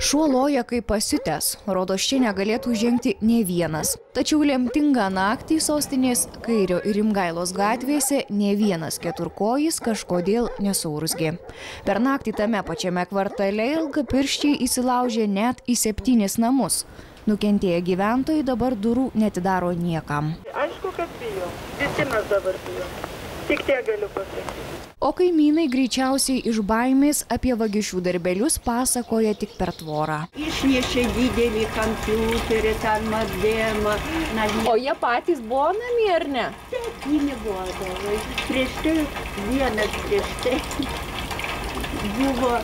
Šuo loja kaip pasiutęs, rodos čia negalėtų žengti nė vienas. Tačiau lemtingą naktį sostinės Kairio ir Rimgailos gatvėse nė vienas keturkojis kažkodėl nesuurzgė. Per naktį tame pačiame kvartale ilgapirščiai įsilaužė net į 7 namus. Nukentėję gyventojai dabar durų netidaro niekam. Aišku, kad bijo. Visi mes dabar bijo. Tik tiek galiu pasakyti. O kaimynai greičiausiai iš baimės apie vagišių darbelius pasakoja tik per tvorą. Išnešė didelį kompiuterį, ten modemą. O jie patys buvo namie, ar ne? Taip, jį nebuvo. Prieš tai, vienas prieš tai buvo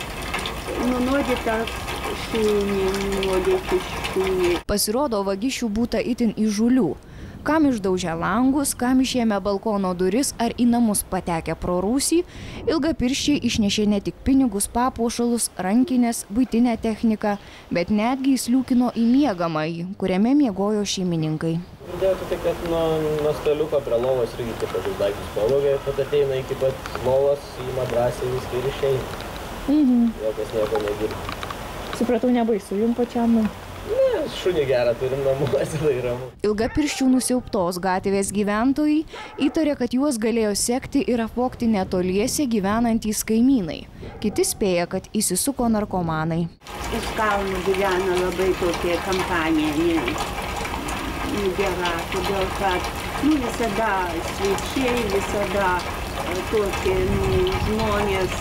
nunuodytas šunį, nunuodyti šunį. Pasirodo, vagišių būta itin įžūlių. Kam išdaužė langus, kam išėmė balkono duris ar į namus patekę pro rūsį, ilgapirščiai išnešė ne tik pinigus, papuošalus, rankinės, buitinę techniką, bet netgi įsliūkino į miegamąjį, kuriame miegojo šeimininkai. Girdėtų tik, kad nuo staliuko prie lovos irgi kaip tokius daiktus pavogė, tad ateina iki pat lovos, ima drąsiai viską ir išeina. Jokas nieko negirdi. Supratau, nebaisu jums pačiam. Ne, šunį gerą turim namuose, tai ramu. Ilgapirščių nusiaubtos gatvės gyventojai įtarė, kad juos galėjo sekti ir apvogti netoliese gyvenantys kaimynai. Kiti spėja, kad įsisuko narkomanai. Iš kalnų gyvena labai tokia kampanija, gera, todėl kad visada svečiai, visada tokie žmonės,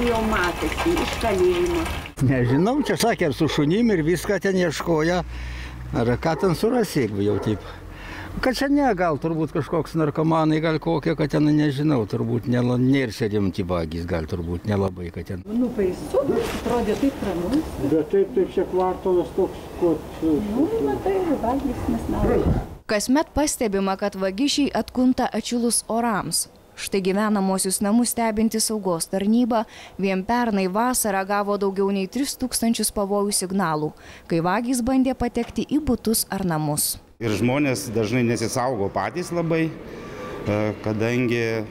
jau matosi iš kalėjimo. Nežinau, čia sakė, ar su šunim ir viską ten ieškoja, ar ką ten suras, jeigu jau taip. Kad čia ne, gal turbūt kažkoks narkomanai, gal kokie, kad ten, nežinau, turbūt nėra rimti vagys, gal turbūt nelabai, kad ten. Baisu, atrodė taip ramus. Bet taip čia kvartalas toks, kot... Matai, vagys mes navai. Kasmet pastebima, kad vagišiai atkunta atšilus orams. Štai gyvenamosius namus stebinti saugos tarnyba vien pernai vasarą gavo daugiau nei 3000 pavojų signalų, kai vagys bandė patekti į butus ar namus. Ir žmonės dažnai nesisaugo patys labai, kadangi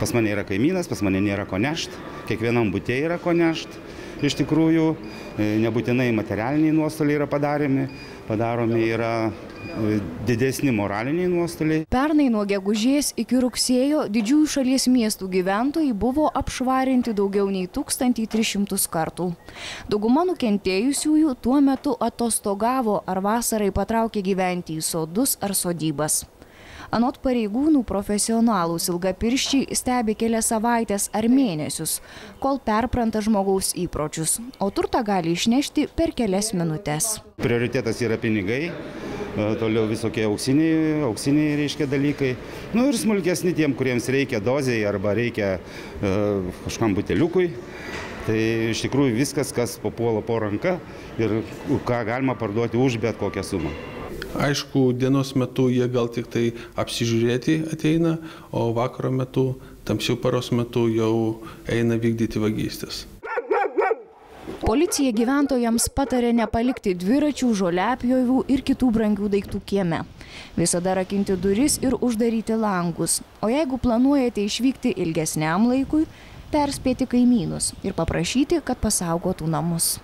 pas mane yra kaimynas, pas mane nėra ko nešt, kiekvienam bute yra ko nešt. Iš tikrųjų, nebūtinai materialiniai nuostoliai yra padaromi yra didesni moraliniai nuostoliai. Pernai nuo gegužės iki rugsėjo didžiųjų šalies miestų gyventojai buvo apšvarinti daugiau nei 1300 kartų. Dauguma nukentėjusiųjų tuo metu atostogavo ar vasarai patraukė gyventi į sodus ar sodybas. Anot pareigūnų, profesionalūs ilgapirščiai stebi kelias savaitės ar mėnesius, kol perpranta žmogaus įpročius, o turtą gali išnešti per kelias minutes. Prioritetas yra pinigai, toliau visokie auksiniai reiškia dalykai. Ir smulkesni tiem, kuriems reikia dozei arba reikia kažkam buteliukui. Tai iš tikrųjų viskas, kas papuola po ranka ir ką galima parduoti už bet kokią sumą. Aišku, dienos metu jie gal tik tai apsižiūrėti ateina, o vakaro metu, tamsių paros metu jau eina vykdyti vagystes. Policija gyventojams patarė nepalikti dviračių, žoliapjovių ir kitų brangių daiktų kieme. Visada rakinti duris ir uždaryti langus. O jeigu planuojate išvykti ilgesniam laikui, perspėti kaimynus ir paprašyti, kad pasaugotų namus.